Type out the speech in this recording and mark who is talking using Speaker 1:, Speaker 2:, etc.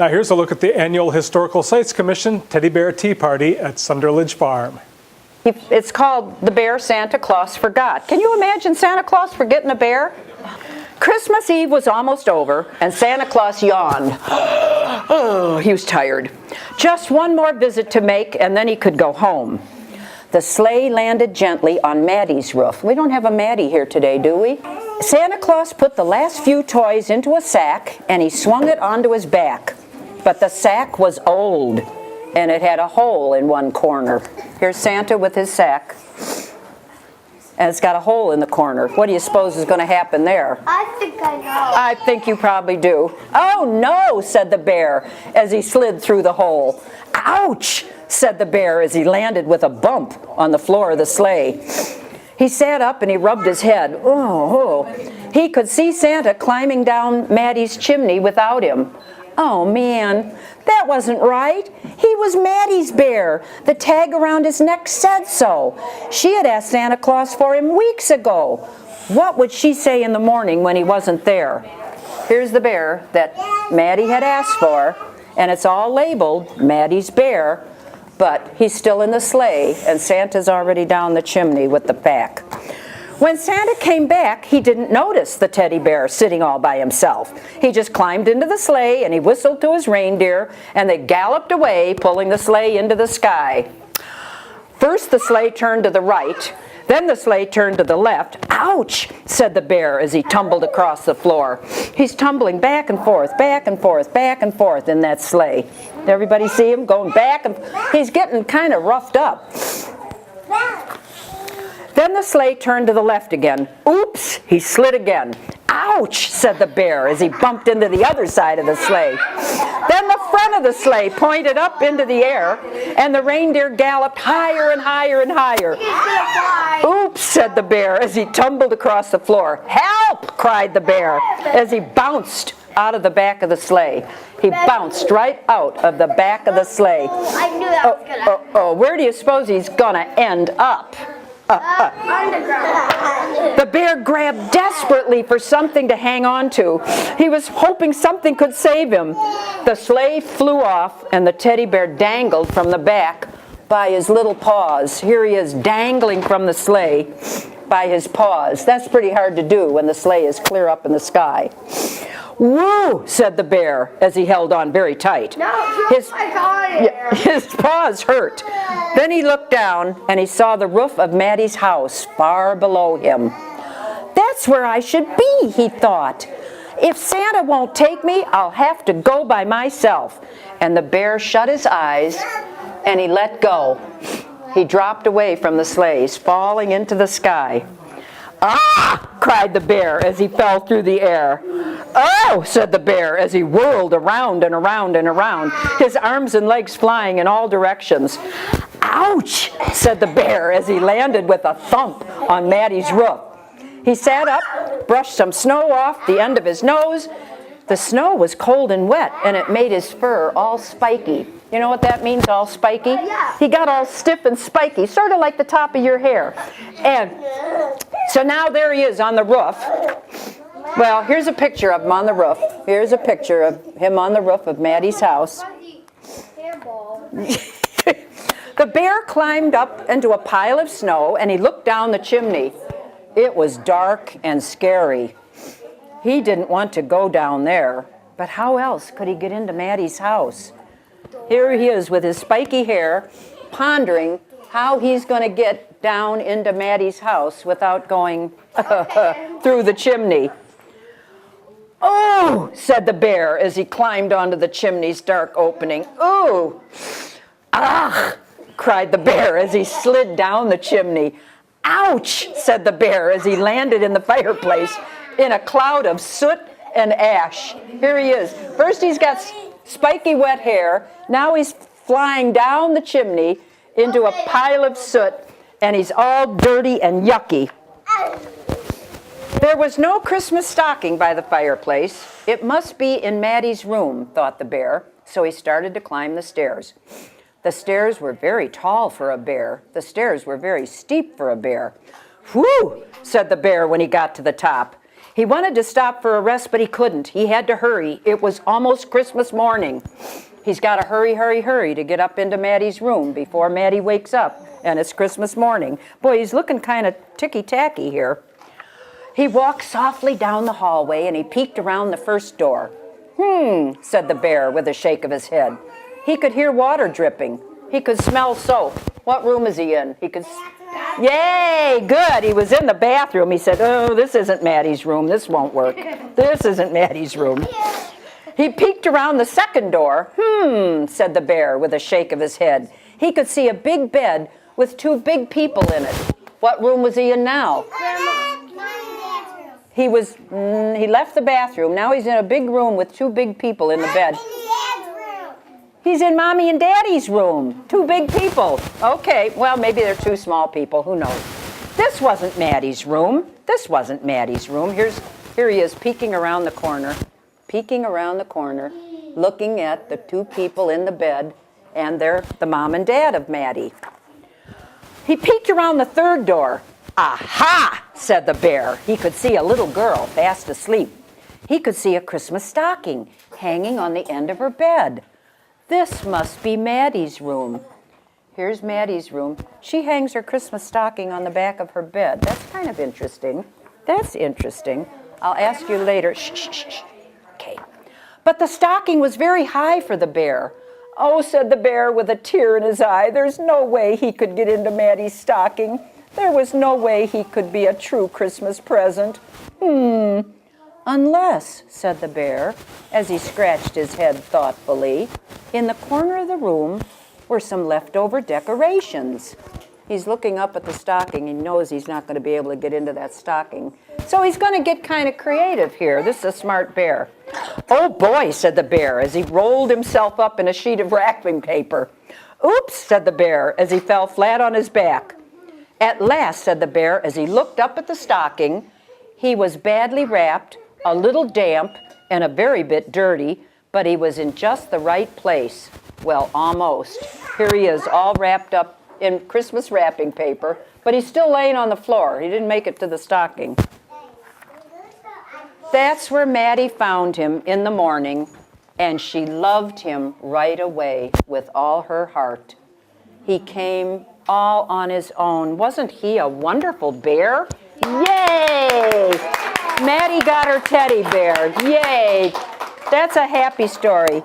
Speaker 1: Now here's a look at the annual Historical Sites Commission Teddy Bear Tea Party at Sunderledge Farm.
Speaker 2: It's called The Bear Santa Claus Forgot. Can you imagine Santa Claus forgetting a bear? Christmas Eve was almost over, and Santa Claus yawned. Oh, he was tired. Just one more visit to make, and then he could go home. The sleigh landed gently on Maddie's roof. We don't have a Maddie here today, do we? Santa Claus put the last few toys into a sack, and he swung it onto his back. But the sack was old, and it had a hole in one corner. Here's Santa with his sack, and it's got a hole in the corner. What do you suppose is going to happen there?
Speaker 3: I think I know.
Speaker 2: I think you probably do. Oh no, said the bear as he slid through the hole. Ouch, said the bear as he landed with a bump on the floor of the sleigh. He sat up and he rubbed his head. Oh. He could see Santa climbing down Maddie's chimney without him. Oh man, that wasn't right. He was Maddie's bear. The tag around his neck said so. She had asked Santa Claus for him weeks ago. What would she say in the morning when he wasn't there? Here's the bear that Maddie had asked for, and it's all labeled Maddie's bear, but he's still in the sleigh, and Santa's already down the chimney with the pack. When Santa came back, he didn't notice the teddy bear sitting all by himself. He just climbed into the sleigh and he whistled to his reindeer, and they galloped away, pulling the sleigh into the sky. First the sleigh turned to the right, then the sleigh turned to the left. Ouch, said the bear as he tumbled across the floor. He's tumbling back and forth, back and forth, back and forth in that sleigh. Did everybody see him going back? He's getting kind of roughed up. Then the sleigh turned to the left again. Oops, he slid again. Ouch, said the bear as he bumped into the other side of the sleigh. Then the front of the sleigh pointed up into the air, and the reindeer galloped higher and higher and higher. Oops, said the bear as he tumbled across the floor. Help, cried the bear as he bounced out of the back of the sleigh. He bounced right out of the back of the sleigh.
Speaker 3: I knew that was going to happen.
Speaker 2: Where do you suppose he's going to end up?
Speaker 3: Underground.
Speaker 2: The bear grabbed desperately for something to hang on to. He was hoping something could save him. The sleigh flew off, and the teddy bear dangled from the back by his little paws. Here he is dangling from the sleigh by his paws. That's pretty hard to do when the sleigh is clear up in the sky. Woo, said the bear as he held on very tight. His paws hurt. Then he looked down and he saw the roof of Maddie's house far below him. That's where I should be, he thought. If Santa won't take me, I'll have to go by myself. And the bear shut his eyes and he let go. He dropped away from the sleighs, falling into the sky. Ah! cried the bear as he fell through the air. Oh! said the bear as he whirled around and around and around, his arms and legs flying in all directions. Ouch! said the bear as he landed with a thump on Maddie's roof. He sat up, brushed some snow off the end of his nose. The snow was cold and wet, and it made his fur all spiky. You know what that means, all spiky?
Speaker 3: Yeah.
Speaker 2: He got all stiff and spiky, sort of like the top of your hair. And so now there he is on the roof. Well, here's a picture of him on the roof. Here's a picture of him on the roof of Maddie's house. The bear climbed up into a pile of snow, and he looked down the chimney. It was dark and scary. He didn't want to go down there, but how else could he get into Maddie's house? Here he is with his spiky hair, pondering how he's going to get down into Maddie's house without going through the chimney. Oh, said the bear as he climbed onto the chimney's dark opening. Oh, ah, cried the bear as he slid down the chimney. Ouch, said the bear as he landed in the fireplace in a cloud of soot and ash. Here he is. First he's got spiky wet hair. Now he's flying down the chimney into a pile of soot, and he's all dirty and yucky. There was no Christmas stocking by the fireplace. It must be in Maddie's room, thought the bear, so he started to climb the stairs. The stairs were very tall for a bear. The stairs were very steep for a bear. Whew, said the bear when he got to the top. He wanted to stop for a rest, but he couldn't. He had to hurry. It was almost Christmas morning. He's got to hurry, hurry, hurry to get up into Maddie's room before Maddie wakes up, and it's Christmas morning. Boy, he's looking kind of ticky-tacky here. He walked softly down the hallway, and he peeked around the first door. Said the bear with a shake of his head. He could hear water dripping. He could smell soap. What room is he in? He could... Yay, good. He was in the bathroom. He said, oh, this isn't Maddie's room. This won't work. This isn't Maddie's room. He peeked around the second door. Said the bear with a shake of his head. He could see a big bed with 2 big people in it. What room was he in now? He left the bathroom. Now he's in a big room with 2 big people in the bed. He's in Mommy and Daddy's room. 2 big people. Okay, well, maybe they're 2 small people. Who knows? This wasn't Maddie's room. This wasn't Maddie's room. Here he is peeking around the corner, looking at the 2 people in the bed, and they're the mom and dad of Maddie. He peeked around the third door. Aha, said the bear. He could see a little girl fast asleep. He could see a Christmas stocking hanging on the end of her bed. This must be Maddie's room. Here's Maddie's room. She hangs her Christmas stocking on the back of her bed. That's kind of interesting. That's interesting. I'll ask you later. Shh, shh, shh, shh. Okay. But the stocking was very high for the bear. Oh, said the bear with a tear in his eye, there's no way he could get into Maddie's stocking. There was no way he could be a true Christmas present. Unless, said the bear, as he scratched his head thoughtfully, in the corner of the room were some leftover decorations. He's looking up at the stocking. He knows he's not going to be able to get into that stocking. So he's going to get kind of creative here. This is a smart bear. Oh boy, said the bear as he rolled himself up in a sheet of wrapping paper. Oops, said the bear as he fell flat on his back. At last, said the bear as he looked up at the stocking, he was badly wrapped, a little damp, and a very bit dirty, but he was in just the right place. Well, almost. Here he is, all wrapped up in Christmas wrapping paper, but he's still laying on the floor. He didn't make it to the stocking. That's where Maddie found him in the morning, and she loved him right away with all her heart. He came all on his own. Wasn't he a wonderful bear? Yay! Maddie got her teddy bear. Yay! That's a happy story.